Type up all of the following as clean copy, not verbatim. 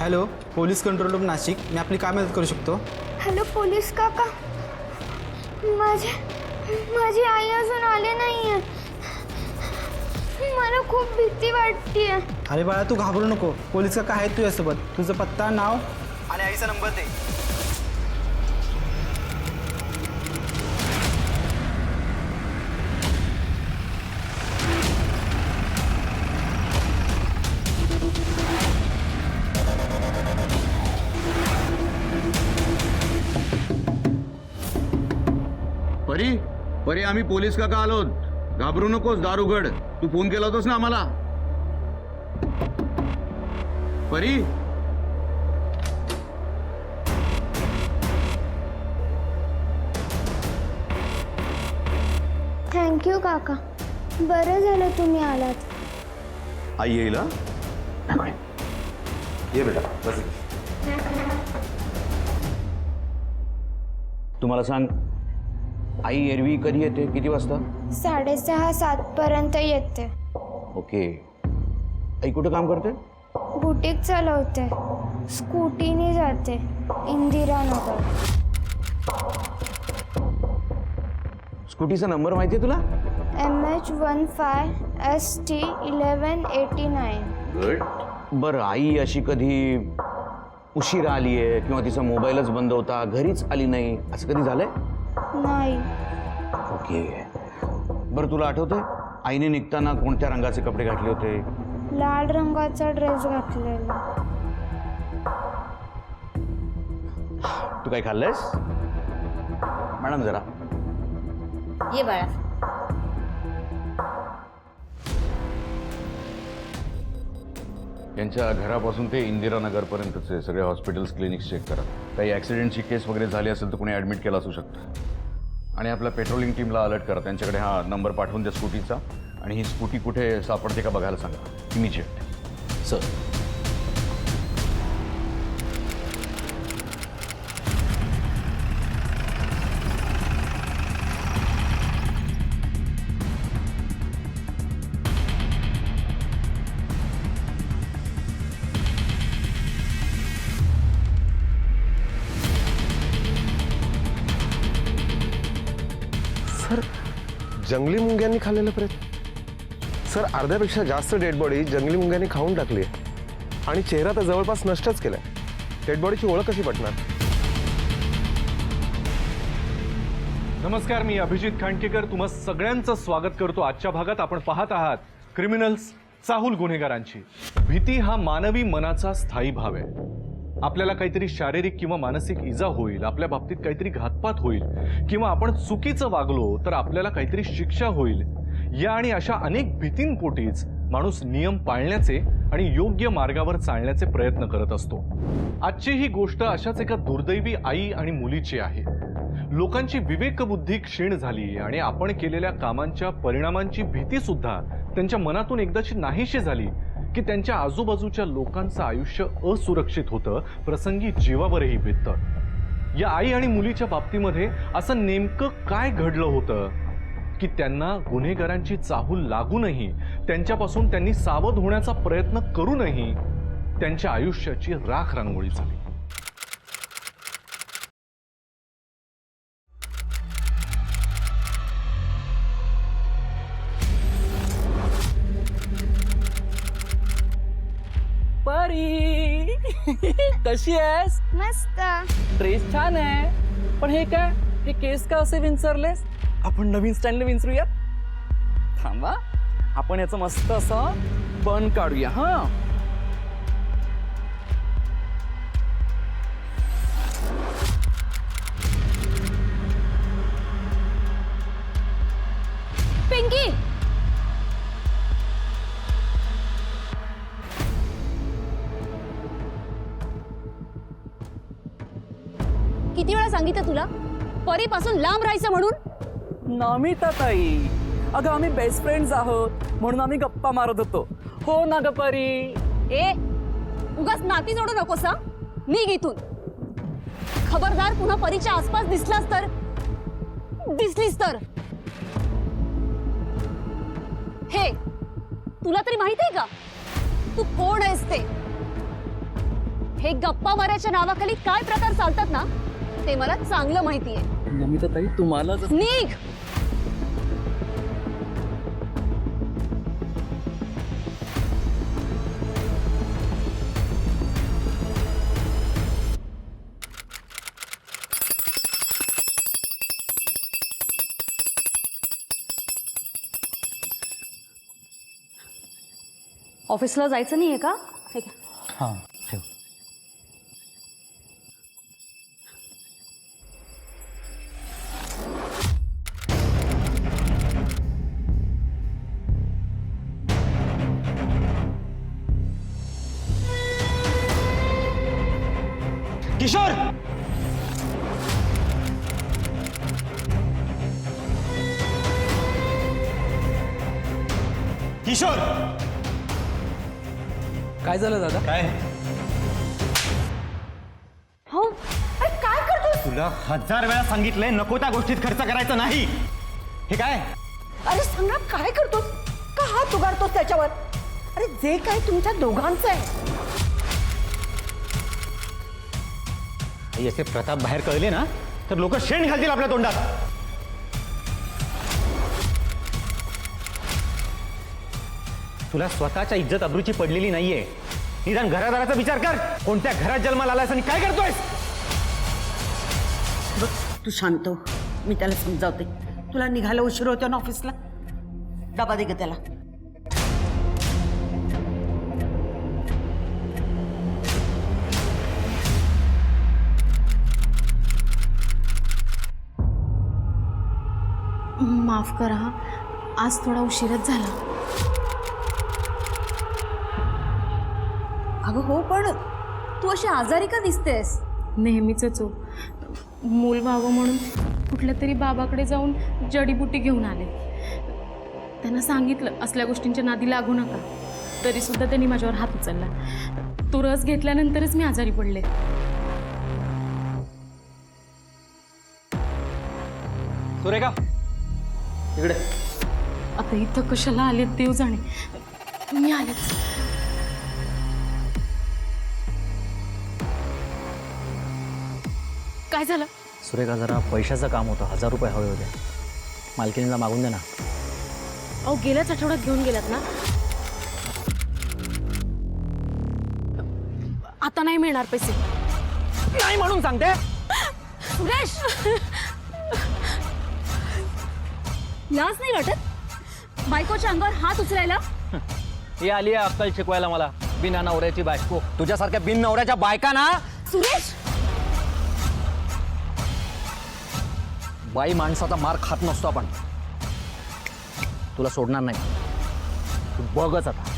Hello, police control room Nashik. मी आपली काय मदत करू शकतो? हॅलो पोलीस काका, माझी आई अजून आले नाहीये. मला खूप भीती वाटतेय. अरे बाळा, तू घाबरू नको. पोलीस काका आहेत तुझ्यासोबत. तुझं पत्ता, नाव आणि आईचा नंबर दे. परी परी, आम्ही पोलीस काका आलोत. घाबरू नकोस, दार उघड. तू फोन केला होतास ना आम्हाला. परी, थँक्यू काका, बरं झालं तुम्ही आलात. आई येईल हा? ये बेटा, बस. तुम्हाला सांग, आई एरवी कधी येते, किती वाजता? 6:30-7 पर्यंत येते. ओके. आई कुठं काम करते? बुटीक चालवते. स्कूटीने जाते. इंदिरानगर. स्कूटीचा नंबर माहिती आहे तुला? MH15ST1189. गुड. बरं, आई अशी कधी उशिरा आली आहे किंवा तिचा मोबाईलच बंद होता, घरीच आली नाही, असं कधी झालंय? नाही. ओके. बरं, तुला आठवतंय आईने निघताना कोणत्या रंगाचे कपडे घातले होते? लाल रंगाचा ड्रेस घातलेला. तू काय खाल्लंयस? मॅडम जरा ये बाळा. यांच्या घरापासून ते इंदिरानगरपर्यंतचे सगळे हॉस्पिटल्स, क्लिनिक्स चेक करा. काही ॲक्सिडेंटची केस वगैरे झाली असेल तर कोणी ॲडमिट केला असू शकतं. आणि आपल्या पेट्रोलिंग टीमला अलर्ट करा. त्यांच्याकडे हा नंबर पाठवून द्या स्कूटीचा. आणि ही स्कूटी कुठे सापडते का बघायला सांगा. इमिजिएट. सर. सर, जंगली मुंग्यांनी खाल्लेलं प्रेत. सर, अर्ध्यापेक्षा जास्त डेड बॉडी जंगली मुंग्यांनी खाऊन टाकली आहे आणि चेहरा तर जवळपास नष्टच केलाय. डेड बॉडीची ओळख कशी पटणार? नमस्कार, मी अभिजित खांडकेकर तुम्हा सगळ्यांचं स्वागत करतो. आजच्या भागात आपण पाहत आहात क्रिमिनल्स, चाहूल गुन्हेगारांची. भीती हा मानवी मनाचा स्थायी भाव आहे. आपल्याला काहीतरी शारीरिक किंवा मानसिक इजा होईल, आपल्या बाबतीत काहीतरी घातपात होईल किंवा आपण चुकीचं वागलो तर आपल्याला काहीतरी शिक्षा होईल, या आणि अशा अनेक भीतींपोटीच माणूस नियम पाळण्याचे आणि योग्य मार्गावर चालण्याचे प्रयत्न करत असतो. आजची ही गोष्ट अशाच एका दुर्दैवी आई आणि मुलीची आहे. लोकांची विवेकबुद्धी क्षीण झाली आणि आपण केलेल्या कामांच्या परिणामांची भीती सुद्धा त्यांच्या मनातून एकदाची नाहीशी झाली की त्यांच्या आजूबाजूच्या लोकांचं आयुष्य असुरक्षित होतं, प्रसंगी जीवावरही बेततं. या आई आणि मुलीच्या बाबतीमध्ये असं नेमकं काय घडलं होतं की त्यांना गुन्हेगारांची चाहूल लागूनही, त्यांच्यापासून त्यांनी सावध होण्याचा प्रयत्न करूनही त्यांच्या आयुष्याची राख रांगोळी झाली. परी कशी आहेस? मस्त. ड्रेस छान आहे, पण हे काय, हे केस का असे विंचरलेस? आपण नवीन स्टाईलने विंचरूया. थांबा, आपण याचं मस्त असं बन काढूया. हा, पिंकी, किती वेळा सांगितलं तुला परीपासून लांब राहायचं म्हणून? नमिता ताई, अगं आम्ही बेस्ट फ्रेंड्स आहोत म्हणून आम्ही गप्पा मारत होतो. हो ना ग परी? ए, उगाच नाती जोडू नकोस. निघ इथून. खबरदार, पुन्हा परीच्या आसपास दिसलीस तर. हे, तुला तरी माहित आहे का तू कोण आहेस ते? हे गप्पा मारायच्या नावाखाली काय प्रकार चालतात ना ते मला चांगलं माहितीये. नमिता ताई तुम्हाला निघ. ऑफिसला जायचं नाहीये का? हे घ्या. हां ठेव. किशोर किशोर काय झालं दादा? काय हो अरे काय करतोस? तुला 1000 वेळा सांगितलंय नको त्या गोष्टीत खर्च करायचा नाही. हे काय अरे संग्राम काय करतोस? का हात उगारतोस त्याच्यावर? अरे जे काय तुमच्या दोघांचं आहे. याचे प्रताप बाहेर कळले ना तर लोक शेण घालतील आपल्या तोंडात. तुला स्वतःच्या इज्जत अब्रूची पडलेली नाहीये. निदान घरादाराचा विचार कर. कोणत्या घरात जन्माला आलायस आणि काय करतोयस? बघ तू शांत हो. मी त्याला समजावते. तुला निघायला उशीर होतो ना ऑफिसला. डबा दे ग त्याला. माफ करा, आज थोडा उशीरच झाला. अगं हो पण तू अशी आजारी का दिसतेस? नेहमीच हो. मूल व्हावं म्हणून कुठल्या तरी बाबाकडे जाऊन जडीबुटी घेऊन आले. त्यांना सांगितलं असल्या गोष्टींच्या नादी लागू नका, तरी सुद्धा त्यांनी माझ्यावर हात उचलला. तो रस घेतल्यानंतरच मी आजारी पडले. सुरेखा इकडे. आता इथं कशाला आले देव जाणे. मी आलेच. काय झालं? सुरेखा जरा पैशाचं काम होतं, 1000 रुपये हवे होते. मालकिनीला मागून दे ना. अहो गेल्याच आठवड्यात घेऊन गेलात ना. आता नाही मिळणार पैसे. नाही म्हणून सांगते. सुरेश लाज नाही वाटत बायकोच्या अंगावर हात उचलायला? ही आली आहे अक्कल शिकवायला मला. बिना नवऱ्याची बायको. तुझ्यासारख्या बिन नवऱ्याच्या बायका ना. सुरेश बाई माणसाचा मार खात नसतो आपण. तुला सोडणार नाही. तू बघच आता.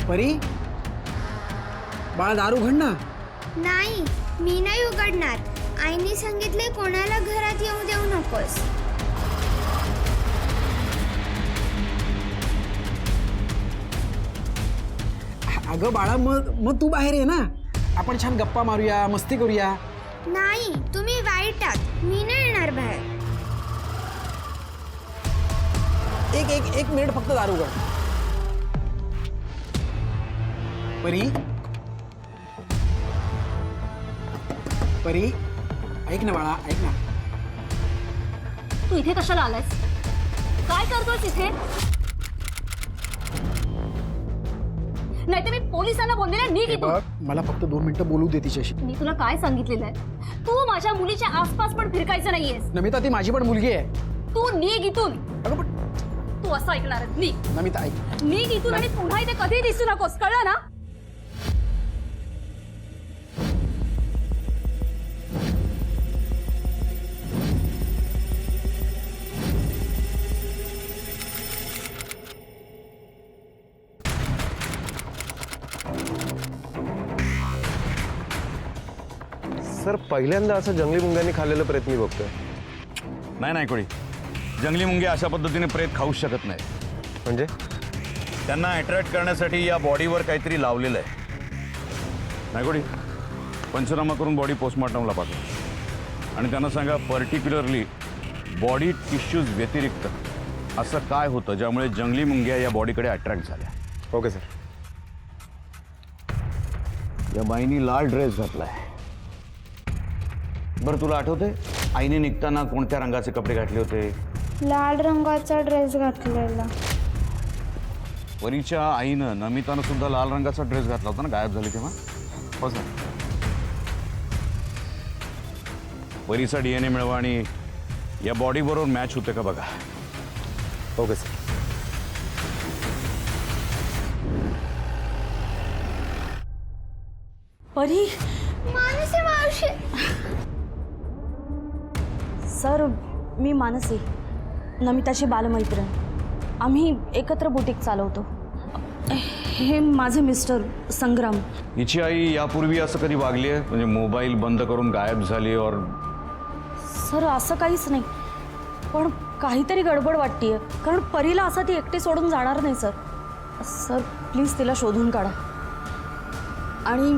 परी बाळा दारू उघड ना. नाही, मी नाही उघडणार. आईने सांगितले कोणाला घरात येऊ देऊ नकोस. अगं बाळा मग तू बाहेर ये ना. आपण छान गप्पा मारूया, मस्ती करूया. नाही, तुम्ही वाईट आहात. मी नाही येणार बाहेर. एक मिनिट फक्त दारू उघड. परी परी ऐक ना बाळा, ऐक ना. तू इथे कशाला आलायस? काय करतोस इथे? नाहीतर मी पोलिसांना बोललेले निघ हे इथून. बघ मला फक्त 2 मिनिटं बोलू दे तिच्याशी. मी तुला काय सांगितलेलं आहे? तू माझ्या मुलीच्या आसपास पण फिरकायचं नाहीयेस. नमिता ती माझी पण मुलगी आहे. तू निघ इथून. अगं पण तू असं ऐकणार निघ. नमिता ऐक. निघ इथून आणि पुन्हा इथे कधी दिसू नकोस, कळलं ना? सर पहिल्यांदा असं जंगली मुंग्यांनी खाल्लेलं प्रेत मी बघतोय. नाही नाही कोणी जंगली मुंगे अशा पद्धतीने प्रेत खाऊच शकत नाही. म्हणजे त्यांना अट्रॅक्ट करण्यासाठी या बॉडीवर काहीतरी लावलेलं आहे. नाही कोणी पंचनामा करून बॉडी पोस्टमॉर्टमला पाठवा आणि त्यांना सांगा पर्टिक्युलरली बॉडी टिश्यूज व्यतिरिक्त असं काय होतं ज्यामुळे जंगली मुंग्या या बॉडीकडे अट्रॅक्ट झाल्या. Okay sir. या बाईनी लाल ड्रेस घातलाय. बरं तुला आठवते आईने निघताना कोणत्या रंगाचे कपडे घातले होते? लाल रंगाचा ड्रेस घातलेला. परीच्या आईनं नमितानं सुद्धा लाल रंगाचा ड्रेस घातला होता ना गायब झाली तेव्हा. हो सर. परीचा DNA मिळवा आणि या बॉडी बरोबर मॅच होते का बघा. Okay sir. परी. मानसी मावशी. सर मी मानसी, नमिताची बालमैत्रीण. आम्ही एकत्र बुटीक चालवतो. हे माझे मिस्टर संग्राम. हिची आई यापूर्वी असं कधी वागली आहे म्हणजे मोबाईल बंद करून गायब झाली और? सर असं काहीच नाही, पण काहीतरी गडबड वाटतीये. कारण परीला असं ती एकटी सोडून जाणार नाही सर. सर प्लीज तिला शोधून काढा आणि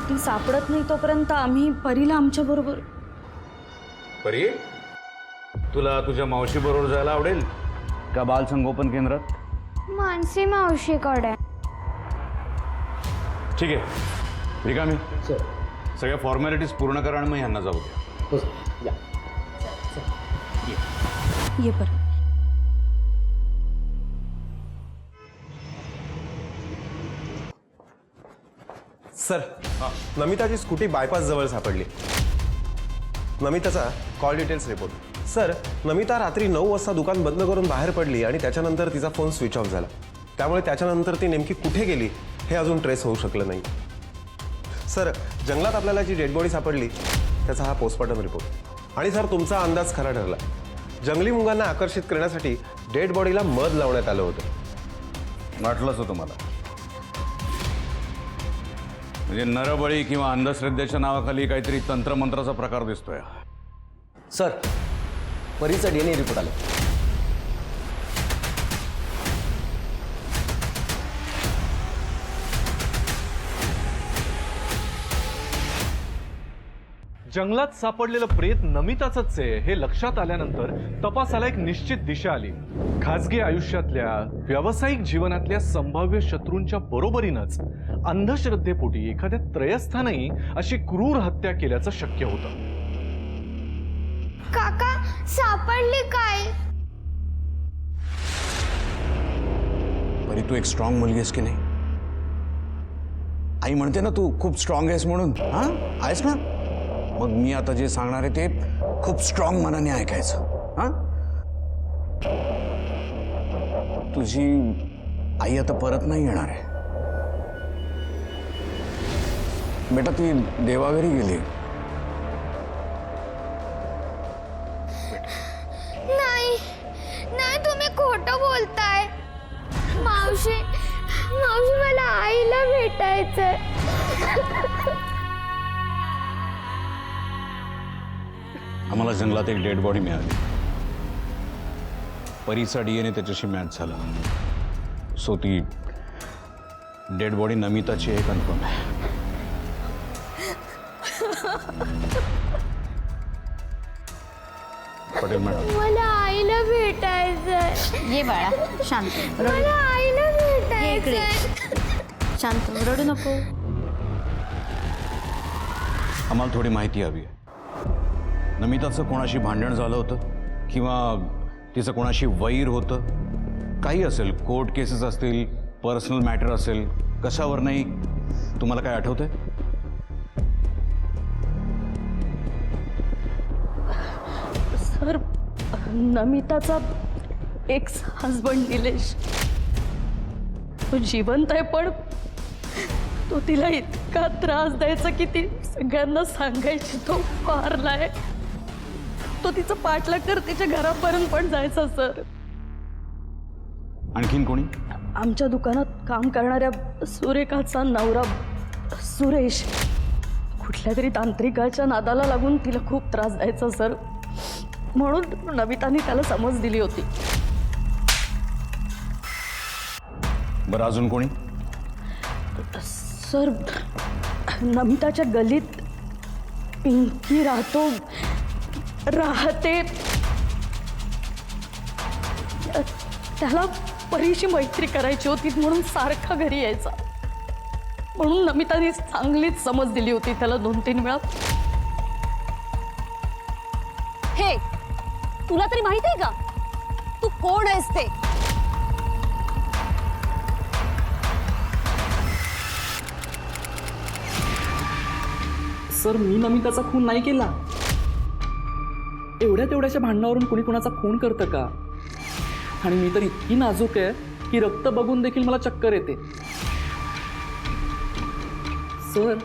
ती सापडत नाही तोपर्यंत आम्ही परीला आमच्याबरोबर. परी तुला तुझ्या मावशी बरोबर जायला आवडेल का बाल संगोपन केंद्रात? मानसी मावशीकडे. ठीक आहे रिकामी सगळ्या फॉर्मॅलिटीज पूर्ण करा आणि मग ह्यांना जाऊ द्या. ये पर. सर नमिताची स्कूटी बायपास जवळ सापडली. नमिताचा call details report. Sir Namita रात्री 9 वाजता दुकान बंद करून बाहेर पडली आणि त्याच्यानंतर तिचा फोन स्विच ऑफ झाला. त्यामुळे त्याच्यानंतर ती नेमकी कुठे गेली हे अजून ट्रेस होऊ शकलं नाही. सर जंगलात आपल्याला जी डेड बॉडी सापडली त्याचा हा पोस्टमॉर्टम रिपोर्ट. आणि सर तुमचा अंदाज खरा ठरला. जंगली मुंगांना आकर्षित करण्यासाठी डेड बॉडीला मध लावण्यात आलं होतं. वाटलंच होतं मला. म्हणजे नरबळी किंवा अंधश्रद्धेच्या नावाखाली काहीतरी तंत्रमंत्राचा प्रकार दिसतोय. सर परीचा DNA रिपोर्ट आला. जंगलात सापडलेलं प्रेत नमिताचंच आहे हे लक्षात आल्यानंतर तपासाला एक निश्चित दिशा आली. खासगी आयुष्यातल्या व्यावसायिक जीवनातल्या संभाव्य शत्रूंच्या बरोबरीनंच अंधश्रद्धेपोटी एखाद्या त्रयस्थानही अशी क्रूर हत्या केल्याचं शक्य होतं. काका सापडली काय? परी तू एक स्ट्रॉंग मुलगी आहेस की नाही? आई म्हणते ना तू खूप स्ट्रॉंग आहेस म्हणून. हा आहेस ना? मग मी आता जे सांगणार आहे ते खूप स्ट्रॉंग मनाने ऐकायचं. हा तुझी आई आता परत नाही येणार आहे बेटा. ती देवाघरी गेली. नाही नाही तुम्ही खोटं बोलताय. मावशी मावशी मला आईला भेटायचंय. आम्हाला जंगलात एक डेड बॉडी मिळाली. परीचा DNA त्याच्याशी मॅच झाला. सो ती डेड बॉडी नमिताची आहे कन्फर्म आहे. पटेल मॅडम मला आईला भेटायचंय. ये बाळा शांत. मला आईला भेटायचंय. शांत रडू नको. आम्हाला थोडी माहिती हवी आहे. नमिताचं कोणाशी भांडण झालं होतं किंवा तिचं कोणाशी वैर होतं, काही असेल, कोर्ट केसेस असतील, पर्सनल मॅटर असेल, कशावर नाही, तुम्हाला काय आठवतंय? सर, नमिताचा एक्स हजबंड निलेश तो जिवंत आहे, पण तो तिला इतका त्रास द्यायचा की ती सगळ्यांना सांगायची तो वारलाय. तो तिचं पाठलाग कर तिच्या घरापर्यंत पण जायचा. सर, आणखीन कोणी? आमच्या दुकानात काम करणाऱ्या सुरेखाचा नवरा सुरेश कुठल्या तरी तांत्रिकाच्या नादाला लागून तिला खूप त्रास द्यायचा. सर, म्हणून नमिताने त्याला समज दिली होती. बरं, अजून कोणी? सर, नमिताच्या गल्लीत पिंकी राहते. त्याला परीशी मैत्री करायची होती म्हणून सारखा घरी यायचा. म्हणून नमिताने चांगलीच समज दिली होती त्याला 2-3 वेळा. हे तुला तरी माहित आहे का तू कोण आहेस ते? सर, मी नमिताचा खून नाही केला. एवढ्या तेवढ्याच्या भांडणावरून कुणी कुणाचा खून करतं का? आणि मी तर इतकी नाजूक आहे की रक्त बघून देखील मला चक्कर येते. सर,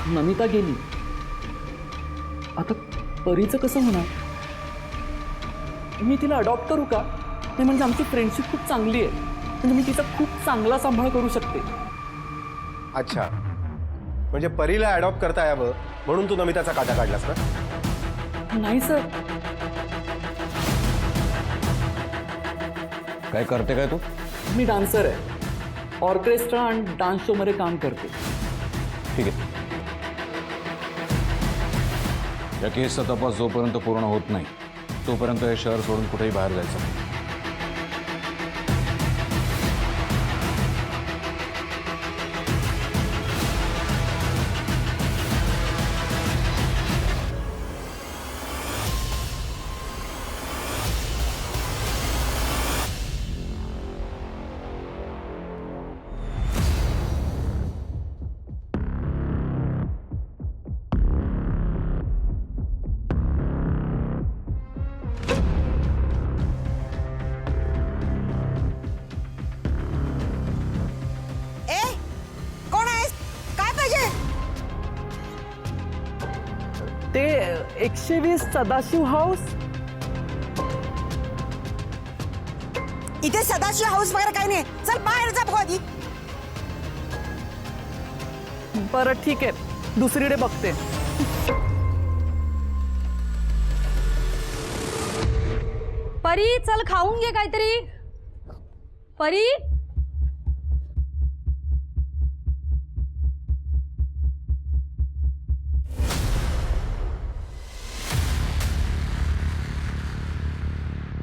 नमिता गेली, आता परीचं कसं होणार? मी तिला अडॉप्ट करू का? नाही, म्हणजे आमची फ्रेंडशिप खूप चांगली आहे, म्हणजे मी तिचा खूप चांगला सांभाळ करू शकते. अच्छा, म्हणजे परीला अडॉप्ट करता यावं म्हणून तू नमिताचा काटा काढलास ना? नाही सर. काय करते काय तू? मी डान्सर आहे, ऑर्केस्ट्रा आणि डान्स शो मध्ये काम करते. ठीक आहे. या केसचा तपास जोपर्यंत पूर्ण होत नाही तोपर्यंत हे शहर सोडून कुठेही बाहेर जायचं नाही. ते 120 सदाशिव हाऊस. इथे सदाशिव हाऊस वगैरे काही नाही. चल बाहेर जा भाऊ आधी. बरं ठीक आहे, दुसरीकडे बघते. परी, चल खाऊन घे काहीतरी. परी,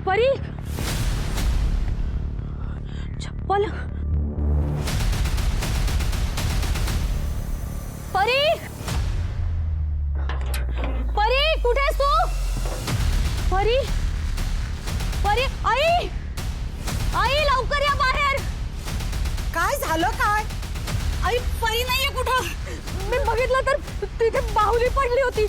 परी, चप्पल. परी, परी, कुठे आहेस तू? परी, परी, आई, आई, लवकर या बाहेर. काय झालं काय? आई, परी नाहीये कुठं. मी बघितलं तर तिथे बाहुली पडली होती.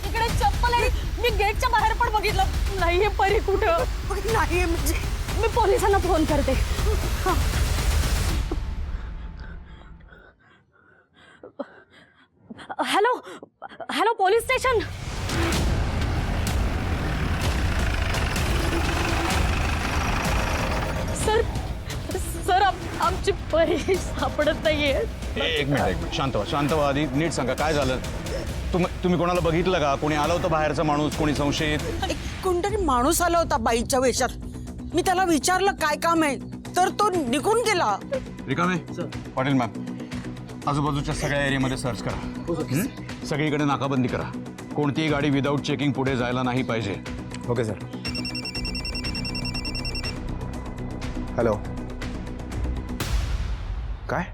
इकडे चप्पल आणि मी गेटच्या बाहेर पण बघितलं. नाहीये परी कुठं. नाही म्हणजे मी पोलिसांना फोन करते. Hello, hello, police station. Sir, sir, आमची परी सापडत नाहीये. एक मिनिट, शांत व्हा. आधी नीट सांगा काय झालं. तुम्ही कोणाला बघितलं का? कोणी आला होता बाहेरचा माणूस, कोणी संशयित? कोणतरी माणूस आला होता बाईच्या वेशात. मी त्याला विचारलं काय काम आहे, तर तो निघून गेला. रिकामे पाटील मॅम, आजूबाजूच्या सगळ्या एरियामध्ये सर्च करा. सगळीकडे नाकाबंदी करा. कोणतीही गाडी विदाऊट चेकिंग पुढे जायला नाही पाहिजे. Okay sir. हॅलो, काय?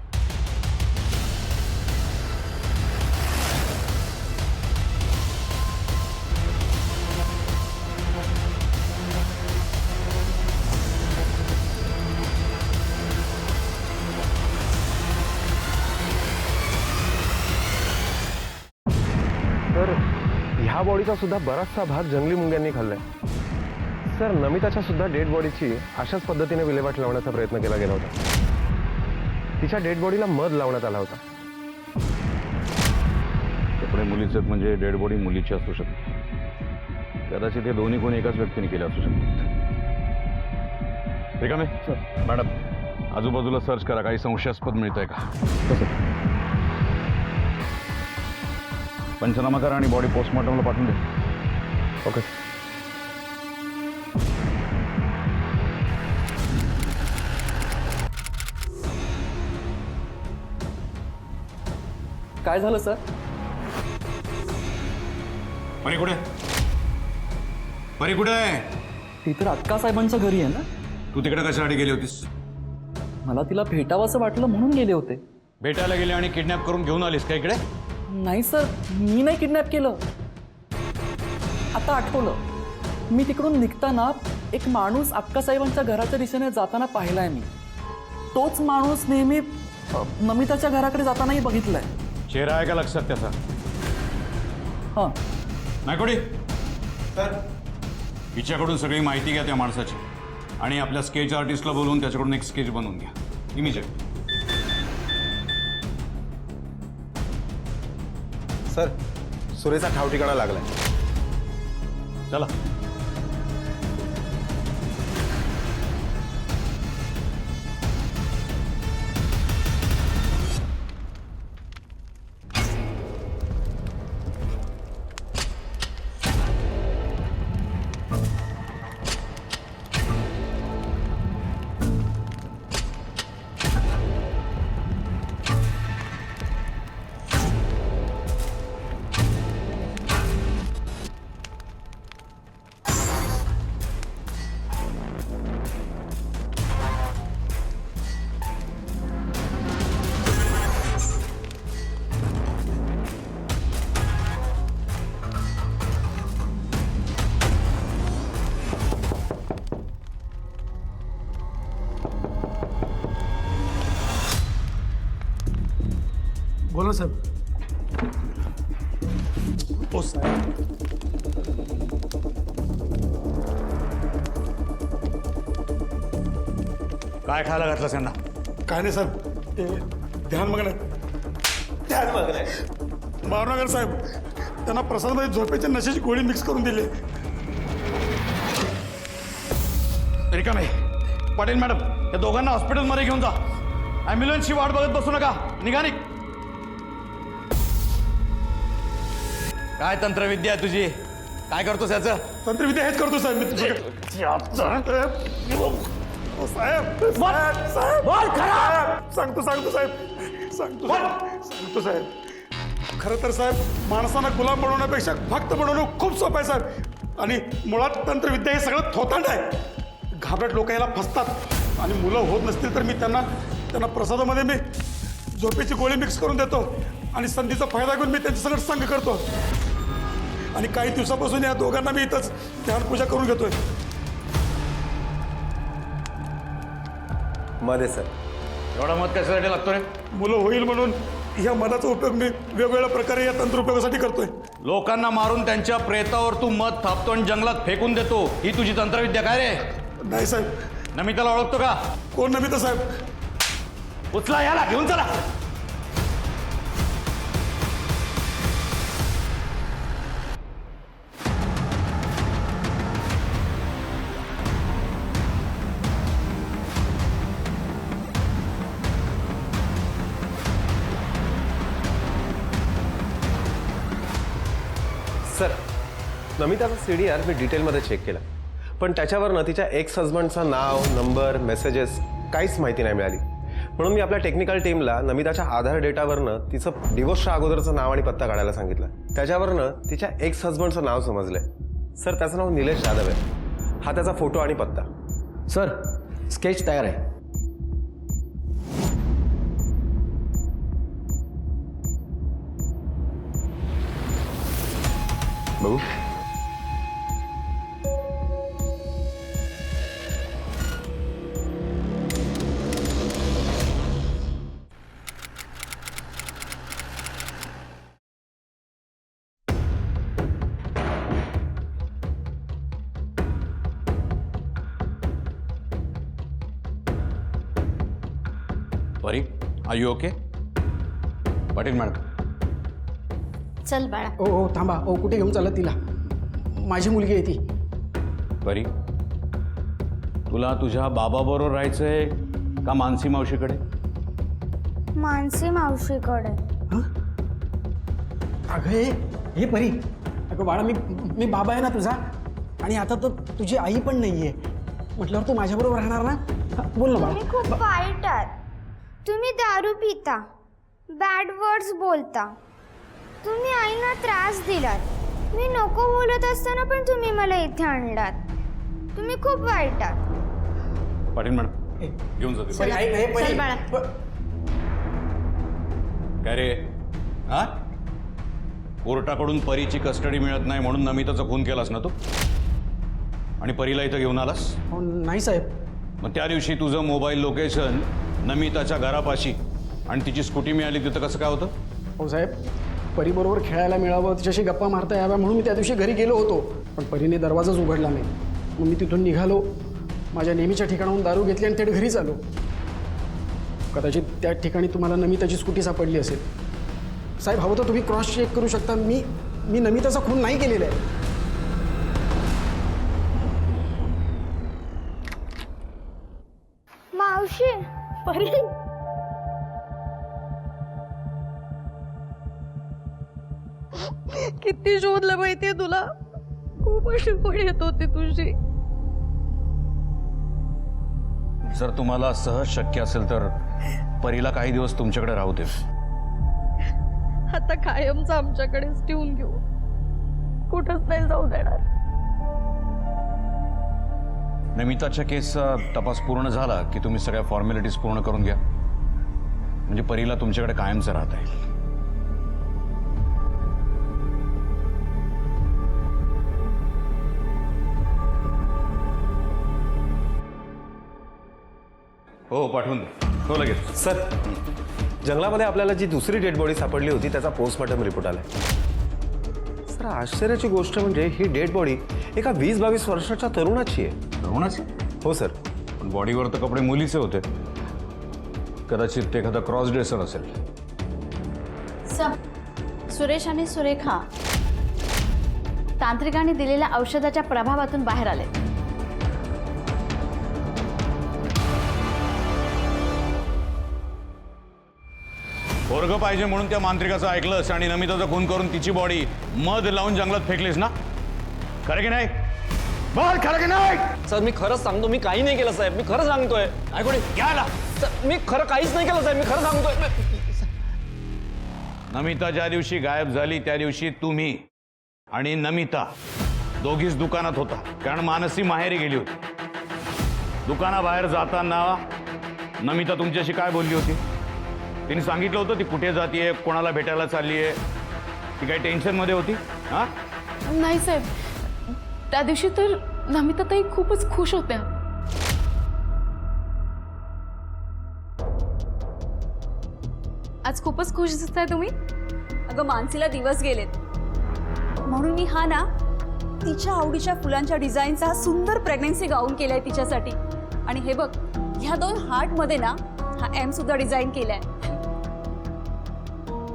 या बॉडीचा सुद्धा बराचसा भाग जंगली मुंग्यांनी खाल्लाय. सर नमिताच्या सुद्धा डेड बॉडीची अशाच पद्धतीने विल्हेवाट लावण्याचा प्रयत्न केला गेला होता. तिच्या डेड बॉडीला मध लावण्यात आला होता. कपडे मुलीचे आहेत म्हणजे डेड बॉडी मुलीची असू शकते. कदाचित हे दोन्ही कोणी एकाच व्यक्तीने केले असू शकतात. ठीक आहे मॅडम, आजूबाजूला सर्च करा, काही संशयास्पद मिळत आहे का. पंचनामा करा आणि बॉडी पोस्टमॉर्टमला पाठवून द्या. ओके. काय झालं सर? परी कुठे परी कुठे आहे? ती तर अक्का साहेबांच्या घरी आहे ना. तू तिकडे कशासाठी गेली होतीस? मला तिला भेटावंसं वाटलं म्हणून गेले होते. भेटायला गेले आणि किडनॅप करून घेऊन आलीस का इकडे? नाही सर, मी नाही किडनॅप केलं. आता आठवलं, मी तिकडून निघताना एक माणूस अक्कासाहेबांच्या घराच्या दिशेने जाताना पाहिलाय मी. तोच माणूस नेहमी नमिताच्या घराकडे जातानाही बघितलाय. चेहरा आहे का लक्षात त्याचा? हां. नायकोडी सर, हिच्याकडून सगळी माहिती घ्या त्या माणसाची आणि आपल्या स्केच आर्टिस्टला बोलवून त्याच्याकडून एक स्केच बनवून घ्या इमिजिएट. सर सुरेचा ठाव ठिकाणा लागलाय. चला. बोला साहेब. ओ साहेब, काय खायला घातलंस यांना? काय नाही साहेब, ते ध्यान मग्न भावनगर साहेब, त्यांना प्रसादमध्ये झोपेच्या नशेची गोळी मिक्स करून दिली. रिकामे. पाटील मॅडम, या दोघांना हॉस्पिटलमध्ये घेऊन जा. ॲम्ब्युलन्सची वाट बघत बसू नका. निघा निघ. काय तंत्रविद्या आहे तुझी? काय करतोस याचं? तंत्रविद्या हेच करतो साहेब. मी सांगतो साहेब. खरं तर साहेब, माणसांना गुलाम बनवण्यापेक्षा भक्त बनवणं खूप सोपं आहे साहेब. आणि मुळात तंत्रविद्या हे सगळं थोतांड आहे. घाबरट लोक याला फसतात आणि मुलं होत नसतील तर मी त्यांना प्रसादामध्ये मी झोपेची गोळी मिक्स करून देतो आणि संधीचा फायदा घेऊन मी त्यांच्या सगळं संग करतो. आणि काही दिवसापासून या दोघांना मी इथंच ध्यान पूजा करून घेतोय. मध्ये सर एवढा मत कशासाठी लागतो रे? मुलं होईल म्हणून या मधाचा उपयोग मी वेगवेगळ्या प्रकारे या तंत्रोपयोगासाठी करतोय. लोकांना मारून त्यांच्या प्रेतावर तू मध थापतो आणि जंगलात फेकून देतो. ही तुझी तंत्रविद्या काय रे? नाही साहेब. नमिताला ओळखतो का? कोण नमिता साहेब? उचला याला, घेऊन चला. सर नमिताचा CDR मी डिटेलमध्ये चेक केला, पण त्याच्यावरनं तिच्या एक्स हजबंडचं नाव, नंबर, मेसेजेस काहीच माहिती नाही मिळाली. म्हणून मी आपल्या टेक्निकल टीमला नमिताच्या आधार डेटावरनं तिचं डिवोर्सच्या अगोदरचं नाव आणि पत्ता काढायला सांगितलं. त्याच्यावरनं तिच्या एक्स हजबंडचं नाव समजलंय. सर त्याचं नाव निलेश यादव आहे. हा त्याचा फोटो आणि पत्ता. सर स्केच तयार आहे. बघू. Pari are you okay? Patil madam. चल बाळा. ओ थांबा. कुठे घेऊन चालत तिला? माझी मुलगी आहे ती. परी तुला तुझ्या बाबाबरोबर राहायचंय का मानसी मावशीकडे? मानसी मावशीकडे. अगं हे परी, अगं बाळा, मी बाबा आहे ना तुझा, आणि आता तर तुझी आई पण नाही आहे म्हटल्यावर तू माझ्याबरोबर राहणार ना? बोल ना तुम्ही बाळा. खूप वाईट आहात. तुम्ही दारू पिता, बॅड वर्ड्स बोलता, तुम्ही आईला त्रास दिलात. मी नको बोलत असताना पण तुम्ही मला इथे आणलात. तुम्ही खूप वाईट आहात. पाटील मॅडम घेऊन जाते. परी, हे परी. चल बाळा. काय रे हा? कोर्टाकडून परीची कस्टडी मिळत नाही म्हणून नमिताचा खून केलास ना तू, आणि परीला इथं घेऊन आलास? नाही साहेब. मग त्या दिवशी तुझं मोबाईल लोकेशन नमिताच्या घरापाशी आणि तिची स्कूटी मिळाली तिथं कसं काय होतं? हो साहेब, परीबरोबर खेळायला मिळावं, तिच्याशी गप्पा मारता याव्या म्हणून मी त्या दिवशी घरी गेलो होतो, पण परीने दरवाजाच उघडला नाही. मग मी तिथून निघालो, माझ्या नेहमीच्या ठिकाणाहून दारू घेतली आणि थेट घरीच आलो. कदाचित त्या ठिकाणी तुम्हाला नमिताची स्कूटी सापडली असेल. साहेब, हवं तर तुम्ही क्रॉस चेक करू शकता. मी नमिताचा खून नाही केलेला आहे. मावशी. परी, किती शोधलं माहितीये तुला. खूप आठवण येत होती तुझी. जर तुम्हाला सहज शक्य असेल तर परीला काही दिवस तुमच्याकडे राहू दे. आता कायमचं आमच्याकडेच ठेवून घेऊ, कुठंच नाही जाऊ देणार. नमिताच्या केसचा तपास पूर्ण झाला की तुम्ही सगळ्या फॉर्मॅलिटीज पूर्ण करून घ्या, म्हणजे परीला तुमच्याकडे कायमचं राहता येईल. हो पाठवून दे. हो लगेच. सर, जंगलामध्ये आपल्याला जी दुसरी डेड बॉडी सापडली होती त्याचा पोस्टमॉर्टम रिपोर्ट आलाय. सर, आश्चर्याची गोष्ट म्हणजे ही डेड बॉडी एका 20-22 वर्षाच्या तरुणाची आहे. तरुणाची? हो सर. पण बॉडीवर तर कपडे मुलीचे होते. कदाचित ते एखादा क्रॉस ड्रेसर असेल. सुरेश आणि सुरेखा तांत्रिकांनी दिलेल्या औषधाच्या प्रभावातून बाहेर आले. पोरगं पाहिजे म्हणून त्या मांत्रिकाचं ऐकलंस आणि नमिताचा खून करून तिची बॉडी मध लावून जंगलात फेकलीस ना? खरं की नाही? बोल, खरं की नाही? सर, मी खरंच सांगतो, मी काही नाही केलं साहेब. मी खरं सांगतोय. ऐकून घ्यायला सर, मी खरं काहीच नाही केलं साहेब. मी खरं सांगतोय. नमिता ज्या दिवशी गायब झाली त्या दिवशी तुम्ही आणि नमिता दोघीच दुकानात होता, कारण मानसी माहेरी गेली होती. दुकानाबाहेर जाताना नमिता तुमच्याशी काय बोलली होती? तिने सांगितलं होतं ती कुठे जातीये, कोणाला भेटायला चालली आहे? ती काही टेन्शनमध्ये होती? हां, नाही साहेब, त्या दिवशी तर नमिताताई खूपच खुश होत्या. आज खूपच खुश दिसताय तुम्ही. अगं, मानसीला दिवस गेलेत म्हणून मी हा ना तिच्या आवडीच्या फुलांच्या डिझाईनचा सुंदर प्रेग्नन्सी गाऊन केलाय तिच्यासाठी. आणि हे बघ, ह्या 2 हार्टमध्ये ना हा एम सुद्धा डिझाईन केलाय.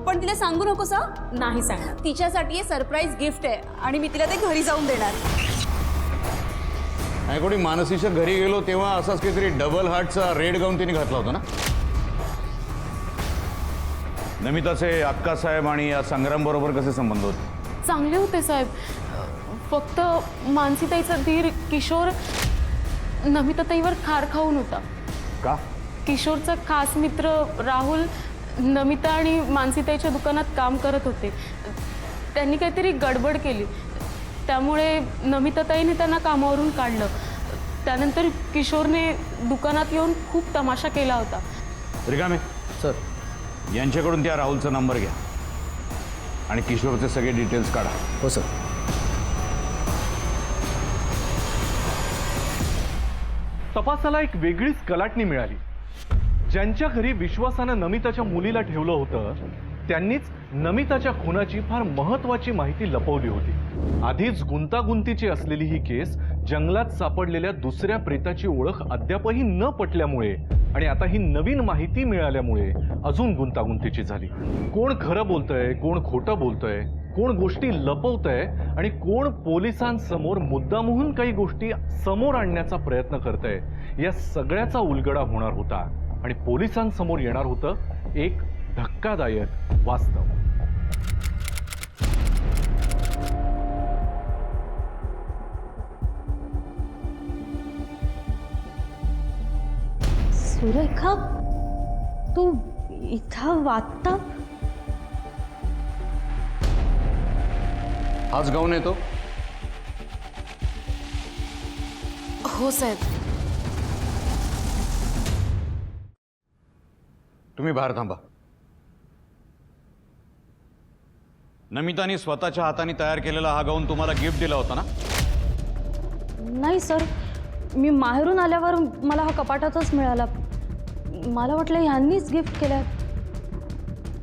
पण तिला सांगू नकोस हा. नाही सांगणार. तिच्यासाठी हे सरप्राईज गिफ्ट आहे आणि मी तिला ते घरी जाऊन देणार. नाही, कोणी मानसीच्या घरी गेलो तेव्हा असाच काहीतरी डबल हार्टचा रेड गाऊन तिने घातला होता ना? नमिताचे अक्कासाहेब आणि या संग्राम बरोबर कसे संबंध होते? चांगले होते साहेब. फक्त मानसीताईचा धीर किशोर नमिताताईवर खार खाऊन होता. का? किशोरचा खास मित्र राहुल नमिता आणि मानसीताईच्या दुकानात काम करत होते. त्यांनी काहीतरी गडबड केली, त्यामुळे नमिताताईने त्यांना कामावरून काढलं. त्यानंतर किशोरने दुकानात येऊन खूप तमाशा केला होता. रिकामे सर, यांच्याकडून त्या राहुलचा नंबर घ्या आणि किशोरचे सगळे डिटेल्स काढा. हो सर. तपासाला एक वेगळीच कलाटणी मिळाली. ज्यांच्या घरी विश्वासानं नमिताच्या मुलीला ठेवलं होतं त्यांनीच नमिताच्या खुनाची फार महत्वाची माहिती लपवली होती. आधीच गुंतागुंतीची असलेली ही केस जंगलात सापडलेल्या दुसऱ्या प्रेताची ओळख अद्यापही न पटल्यामुळे आणि आता ही नवीन माहिती मिळाल्यामुळे अजून गुंतागुंतीची झाली. कोण खरं बोलतंय, कोण खोटं बोलतंय, कोण गोष्टी लपवतंय आणि कोण पोलिसांसमोर मुद्दामहून काही गोष्टी समोर आणण्याचा प्रयत्न करतंय, या सगळ्याचा उलगडा होणार होता आणि पोलिसांसमोर येणार होतं एक धक्कादायक वास्तव. सुरेखा, तू इथं वाचता? हाच गाऊन येतो. हो साहेब. तुम्ही बाहेर थांबा. नमिताने स्वतःच्या हाताने तयार केलेला हा गाऊन तुम्हाला गिफ्ट दिला होता ना? नाही सर, मी माहेरून आल्यावर मला हा कपाटातच मिळाला. मला वाटलं ह्यांनीच गिफ्ट केलं.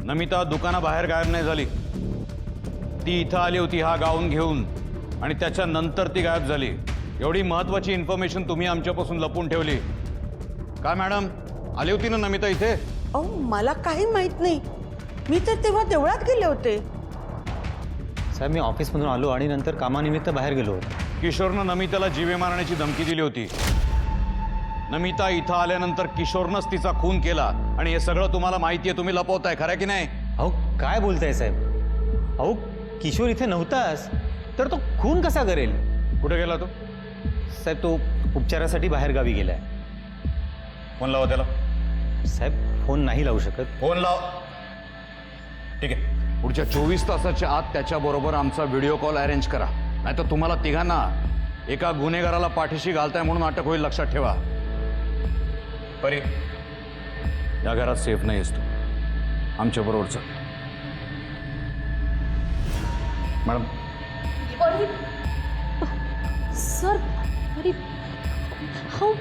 नमिता दुकानाबाहेर गायब नाही झाली. ती इथं आली होती हा गाऊन घेऊन आणि त्याच्यानंतर ती गायब झाली. एवढी महत्वाची इन्फॉर्मेशन तुम्ही आमच्यापासून लपून ठेवली का मॅडम? आली होती ना नमिता इथे? अहो मला काही माहित नाही, मी तर तेव्हा देवळात गेले होते. साहेब, मी ऑफिसमधून आलो आणि नंतर कामानिमित्त बाहेर गेलो होतो. किशोरनं नमिताला जीवे मारण्याची धमकी दिली होती. नमिता इथं आल्यानंतर किशोरनंच तिचा खून केला आणि हे सगळं तुम्हाला माहिती आहे. तुम्ही लपवताय, खरं की नाही? अहो काय बोलताय साहेब? अहो किशोर इथे नव्हताच तर तो खून कसा करेल? कुठे गेला तो? साहेब, तो उपचारासाठी बाहेर गावी गेलाय. फोन लावा त्याला. साहेब, फोन नाही लावू शकत. फोन लाव. ठीक आहे, पुढच्या 24 तासाच्या आत त्याच्याबरोबर आमचा व्हिडिओ कॉल अरेंज करा, नाहीतर तुम्हाला तिघांना एका गुन्हेगाराला पाठीशी घालताय म्हणून अटक होईल, लक्षात ठेवा. परी, या घरात सेफ नाही असतो. आमच्या बरोबर चल. मॅडम. सर, परी, हो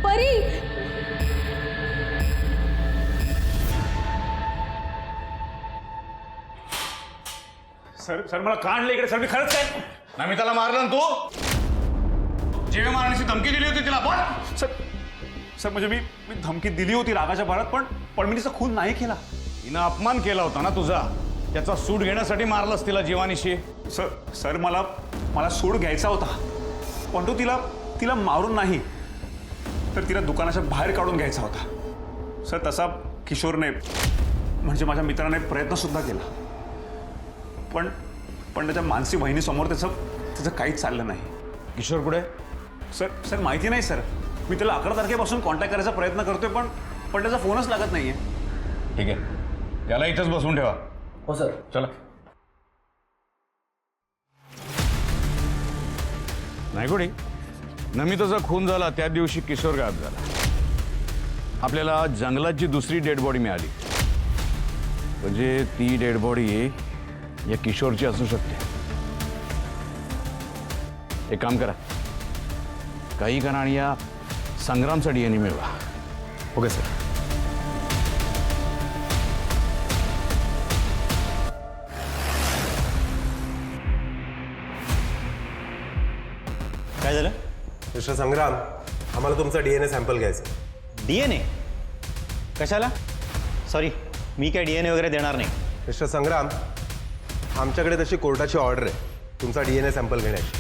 परी. सर मला का आणलं इकडे? सर मी खरंच काय नमिताला मारलं ना तू? जीवे मारण्याची धमकी दिली होती तिला, बोल. सर म्हणजे मी धमकी दिली होती रागाच्या भरात, पण मी तिचा खून नाही केला. तिनं अपमान केला होता ना तुझा, त्याचा सूट घेण्यासाठी मारलंस तिला जीवानीशी. सर मला सूड घ्यायचा होता, पण तो तिला मारून नाही तर तिला दुकानाच्या बाहेर काढून घ्यायचा होता. सर तसा किशोरने म्हणजे माझ्या मित्राने प्रयत्नसुद्धा केला, पण त्याच्या मानसी बहिणीसमोर त्याचं काहीच चाललं नाही. किशोर कुठे? सर माहिती नाही सर. मी त्याला 11 तारखेपासून कॉन्टॅक्ट करायचा प्रयत्न करतोय, पण त्याचा फोनच लागत नाहीये. ठीक आहे, त्याला इथंच बसून ठेवा. हो सर. चला. नाही गोडी, नमिताचा खून झाला त्या दिवशी किशोर गायब झाला. आपल्याला जंगलात जी दुसरी डेड बॉडी मिळाली, म्हणजे ती डेड बॉडी या किशोरची असू शकते. एक काम करा, काही करा आणि या संग्रामचा DNA मिळवा. Okay sir. काय झालं? मिस्टर संग्राम, आम्हाला तुमचा DNA सॅम्पल घ्यायचा. DNA? कशाला? सॉरी, मी काय DNA वगैरे देणार नाही. मिस्टर संग्राम, आमच्याकडे तशी कोर्टाची ऑर्डर आहे तुमचा DNA सॅम्पल घेण्याची.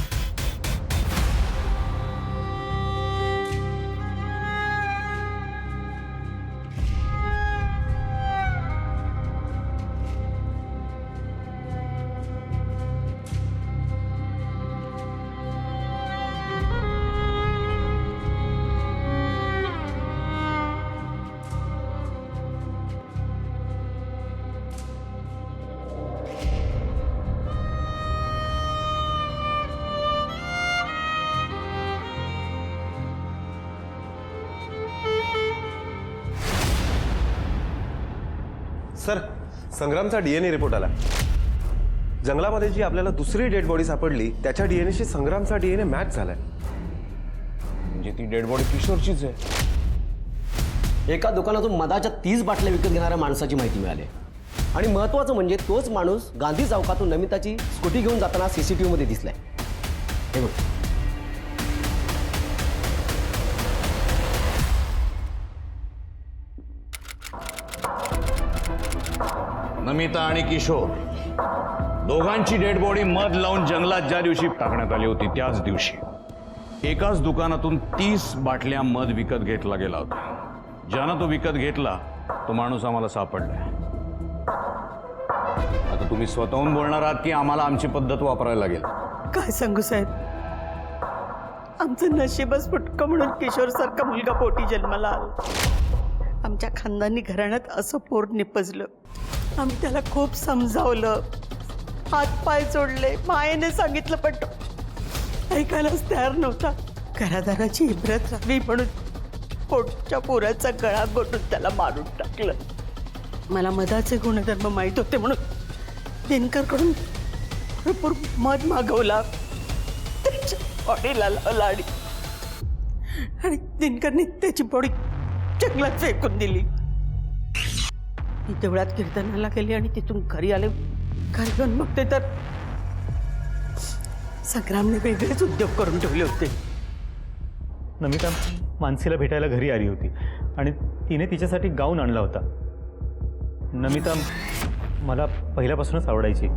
सर, संग्रामचा DNA रिपोर्ट आला. जंगलामध्ये जी आपल्याला दुसरी डेड बॉडी सापडली त्याच्या DNAशी संग्रामचा DNA मॅच झालाय. म्हणजे ती डेड बॉडी किशोरचीच आहे. एका दुकानातून मदाच्या 30 बाटल्या विकत घेणाऱ्या माणसाची माहिती मिळाली आणि महत्त्वाचं म्हणजे तोच माणूस गांधी चौकातून नमिताची स्कूटी घेऊन जाताना CCTV मध्ये दिसलाय. हे बघ. नमिता आणि किशोर दोघांची डेड बॉडी मध लावून जंगलात ज्या दिवशी टाकण्यात आली होती त्याच दिवशी एकाच दुकानातून 30 बाटल्या मध विकत घेतला गेला होता. ज्यानं तो विकत घेतला तो माणूस आम्हाला सापडलाय. आता तुम्ही स्वतःहून बोलणार आहात की आम्हाला आमची पद्धत वापरायला लागेल? काय सांगू साहेब, आमचं नशीबच फुटकं म्हणून किशोर सारखा मुलगा पोटी जन्माला आला. आमच्या खानदानी घराण्यात असं पोर निपजलं. आम्ही त्याला खूप समजावलं, हात पाय जोडले, मायेने सांगितलं, पण तो ऐकायलाच तयार नव्हता. घरादाराची इब्रत राहावी म्हणून पोटच्या पोराचा गळा घोटून त्याला मारून टाकलं. मला मधाचे गुणधर्म माहीत होते म्हणून दिनकरकडून भरपूर मध मागवला, त्याच्या बॉडीला लावला आणि दिनकरने त्याची बॉडी जंगलात फेकून दिली. मी देवळात कीर्तनाला गेली आणि तिथून घरी आले. घरी घेऊन बघते तर संग्रामने वेगळेच उद्योग करून ठेवले होते. नमिता मानसीला भेटायला घरी आली होती आणि तिने तिच्यासाठी गाऊन आणला होता. नमिता मला पहिल्यापासूनच आवडायची.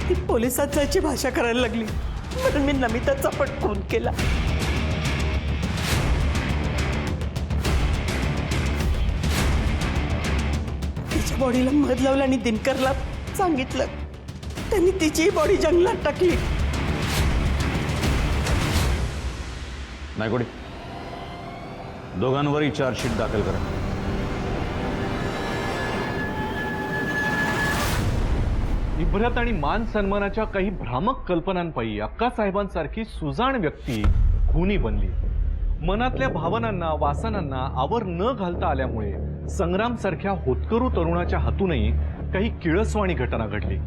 ती पोलिसात जायची भाषा करायला लागली म्हणून मी नमिताचा पण खून केला. तिच्या बॉडीला मध लावलं आणि दिनकरला सांगितलं. त्यांनी तिची बॉडी जंगलात टाकली. नायकोडी, दोघांवरही चार्जशीट दाखल करा. इब्रत आणि मान सन्मानाच्या काही भ्रामक कल्पनांपायी अक्कासाहेबांसारखी सुजाण व्यक्ती खुनी बनली. मनातल्या भावनांना वासनांना आवर न घालता आल्यामुळे संग्रामसारख्या होतकरू तरुणाच्या हातूनही काही किळसवाणी घटना घडली.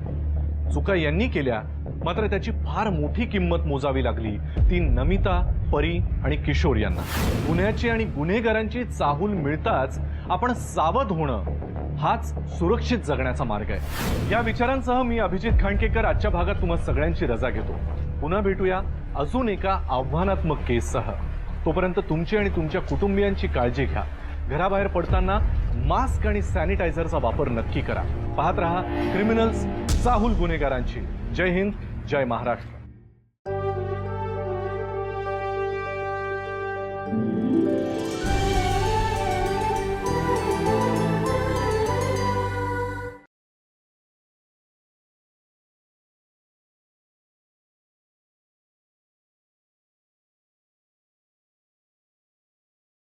चुका यांनी केल्या, मात्र त्याची फार मोठी किंमत मोजावी लागली ती नमिता, परी आणि किशोर यांना. गुन्ह्याची आणि गुन्हेगारांची चाहूल मिळताच आपण सावध होणं हाच सुरक्षित जगण्याचा मार्ग आहे. या विचारांसह मी अभिजित खांडकेकर आजच्या भागात तुम्हा सगळ्यांची रजा घेतो. पुन्हा भेटूया अजून एका आव्हानात्मक केससह. तोपर्यंत तुमची आणि तुमच्या कुटुंबियांची काळजी घ्या. घराबाहेर पडताना मास्क आणि सॅनिटायझरचा वापर नक्की करा. पाहत रहा क्रिमिनल्स, चाहूल गुन्हेगारांची. जय हिंद, जय महाराष्ट्र.